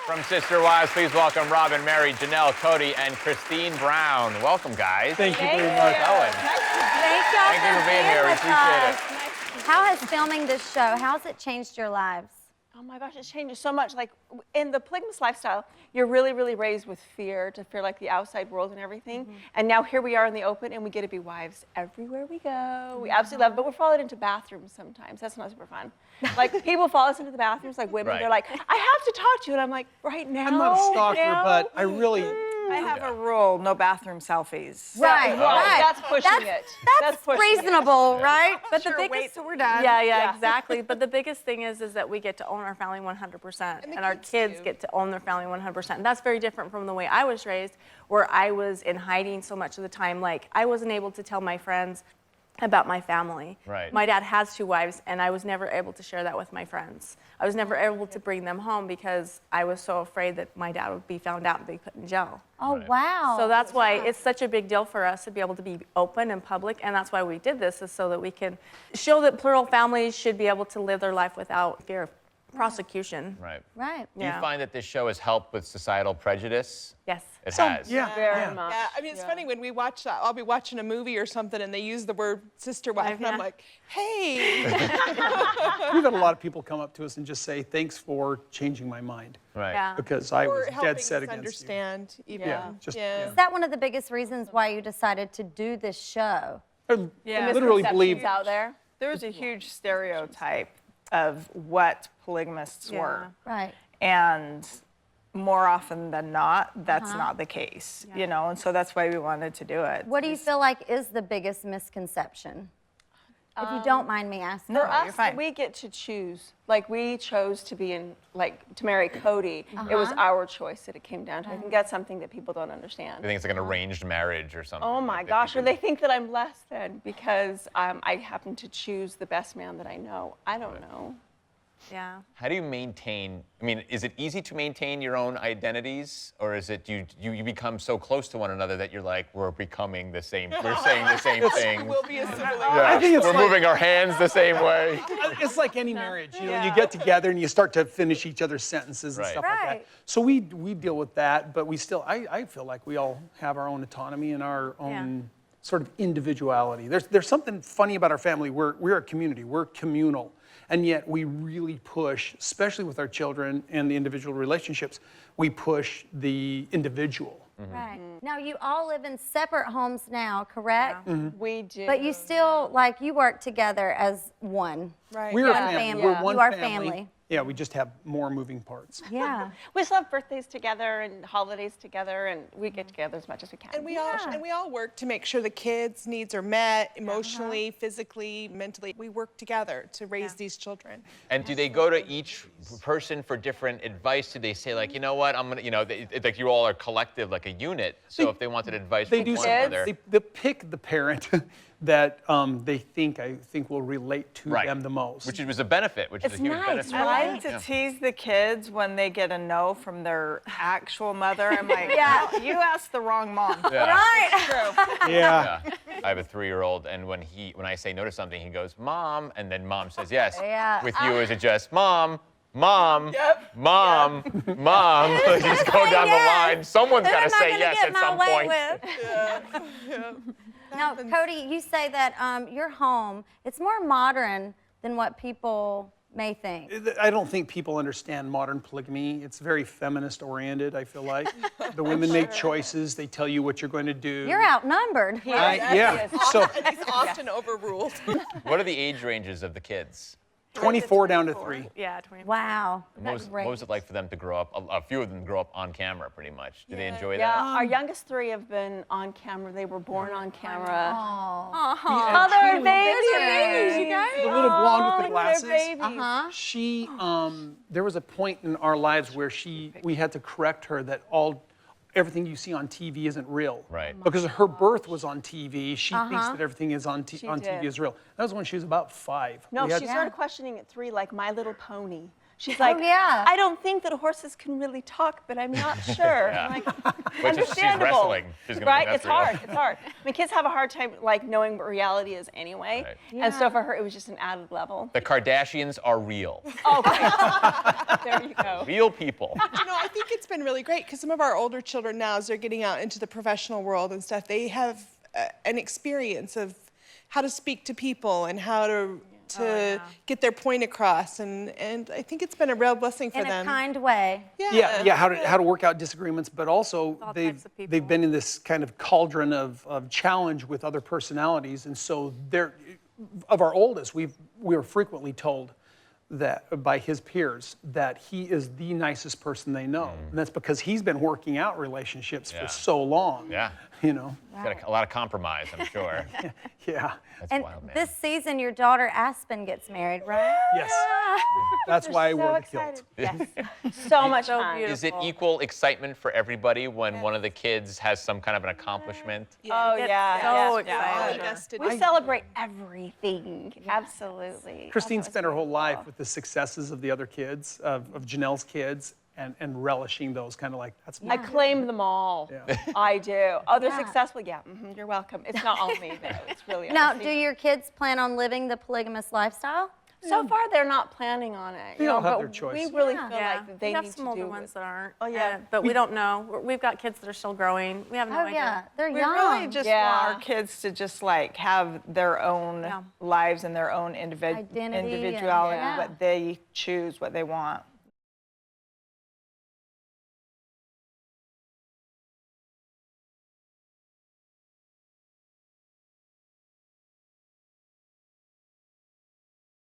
From Sister Wives, please welcome Robin, Mary, Janelle, Cody, and Christine Brown. Welcome, guys. Thank you very much. Thank you for being here. We appreciate it. How has filming this show, how has it changed your lives? Oh my gosh, it changes so much. Like in the polygamous lifestyle, you're really, really raised with fear, to fear like the outside world and everything. And now here we are in the open and we get to be wives everywhere we go. We absolutely love it, but we're followed into bathrooms sometimes. That's not super fun. Like people follow us into the bathrooms, like women, they're like, I have to talk to you. And I'm like, right now? I'm not a stalker, but I really... I have a rule, no bathroom selfies. Right. That's pushing it. That's reasonable, right? But the biggest, wait till we're done. Yeah, exactly. But the biggest thing is that we get to own our family 100%, and our kids get to own their family 100%. And that's very different from the way I was raised, where I was in hiding so much of the time. Like I wasn't able to tell my friends about my family. Right. My dad has 2 wives, and I was never able to share that with my friends. I was never able to bring them home because I was so afraid that my dad would be found out and be put in jail. Oh, wow. So that's why it's such a big deal for us to be able to be open and public, and that's why we did this, is so that we can show that plural families should be able to live their life without fear of prosecution. Right. Right. Do you find that this show has helped with societal prejudice? Yes. It has. Yeah. Very much. Yeah, I mean, it's funny when we watch, I'll be watching a movie or something and they use the word sister wife, and I'm like, hey. We've had a lot of people come up to us and just say, thanks for changing my mind. Right. Yeah. Because I was Or helping dead set us against understand even. Yeah, just- Is that one of the biggest reasons why you decided to do this show? you. I Yeah. literally believe... out there. There was a huge stereotype of what polygamists were. Right. And more often than not, that's not the case, you know, and so that's why we wanted to do it. What do you feel like is the biggest misconception? If you don't mind me asking. For you're us, fine. we get to choose. Like we chose to be in, like to marry Cody. It was our choice that it came down to. I think that's something that people don't understand. I think it's like an arranged marriage or something. Oh my like that gosh, or people- they think that I'm less than because I happen to choose the best man that I know. I don't know. Yeah. How do you maintain, I mean, is it easy to maintain your own identities? Or is it you become so close to one another that you're like, we're becoming the same, we're saying the same thing. We'll be assimilated. Yeah. I think it's we're like- moving our hands the same way. It's like any marriage, you know, you get together and you start to finish each other's sentences and Right. stuff like Right. that. So we deal with that, but we still, I feel like we all have our own autonomy and our own sort of individuality. There's something funny about our family. We're a community, we're communal. And yet we really push, especially with our children and the individual relationships, we push the individual. Right. Now, you all live in separate homes now, correct? We do. But you still, like, you work together as one. Right. We're a One family. family. We're one You are family. family. Yeah, we just have more moving parts. Yeah. We still have birthdays together and holidays together, and we get together as much as we can. And we all work to make sure the kids' needs are met emotionally, physically, mentally. We work together to raise these children. And do they go to each person for different advice? Do they say like, you know what, I'm gonna, you know, like you all are collective, like a unit. So if they wanted advice They from do one some, another, they pick the parent that they think, will relate to right, them the most. which was a benefit, which is a huge benefit. I like to tease the kids when they get a no from their actual mother. I'm like, Yeah. you asked the wrong mom. Yeah. Right. Yeah. Yeah. I have a 3-year-old, and when I say no to something, he goes, Mom, and then Mom says yes. Yeah. With you, is it just Mom, Mom, Mom, Mom? Like, you just go down the line. Someone's got to say yes at some point. Now, Cody, you say that your home, it's more modern than what people may think. I don't think people understand modern polygamy. It's very feminist oriented, I feel like. The women make choices, they tell you what you're going to do. You're outnumbered. Yeah. So And he's often overruled. What are the age ranges of the kids? 24 down to 3. Yeah, 24. Wow. What was it like for them to grow up? A few of them grow up on camera, pretty much. Do they enjoy Yeah, that? our youngest 3 have been on camera. They were born on camera. Oh, They're babies, you guys. The little blonde with the glasses. They're babies. Uh-huh. She, there was a point in our lives where we had to correct her that everything you see on TV isn't real. Right. Because her birth was on TV. She thinks that everything is on TV did. is real. That was when she was about 5. No, We had- she started questioning at 3, like My Little Pony. She's like, yeah. I don't think that horses can really talk, but I'm not sure. I'm like, Which is, she's understandable. wrestling. She's gonna Right? think It's that's real. hard. It's hard. I mean, kids have a hard time like knowing what reality is anyway. Right. And so for her, it was just an added level. The Kardashians are real. Okay. There you go. Real people. You know, I think it's been really great because some of our older children now, as they're getting out into the professional world and stuff, they have an experience of how to speak to people and how to get their point across, and I think it's been a real blessing for In them. a kind way. Yeah, how to work out disagreements, but also All they've types of people. they've been in this kind of cauldron of challenge with other personalities, and so they're of our oldest, we were frequently told that by his peers that he is the nicest person they know, and that's because he's been working out relationships Yeah. for so long. Yeah. You know. Got a lot of compromise, I'm sure. Yeah. That's And wild, man. this season, your daughter Aspen gets married, right? Yes. That's why I So wore the kilt. excited. Yes. So much So fun. beautiful. Is it equal excitement for everybody when one of the kids has some kind of an accomplishment? Oh, Get yeah. so yes, excited. Invested. We celebrate everything. Absolutely. Christine spent her whole life with the successes of the other kids, of Janelle's kids, and relishing those, kind of like, that's I claim them all. Yeah. I do. Oh, they're Yeah. successful? Yeah. You're welcome. It's not all me, though. It's really Now, honestly- do your kids plan on living the polygamous lifestyle? So far, they're not planning on it. They all have but their choice. We really Yeah. feel Yeah, like that they we have need some to older do ones it. that aren't. Oh, yeah. But we don't know. We've got kids that are still growing. We have no Oh, idea. yeah. They're We young. really just Yeah. want our kids to just like have their own Yeah. lives and their own Identity and- individuality, yeah. what they choose, what they want.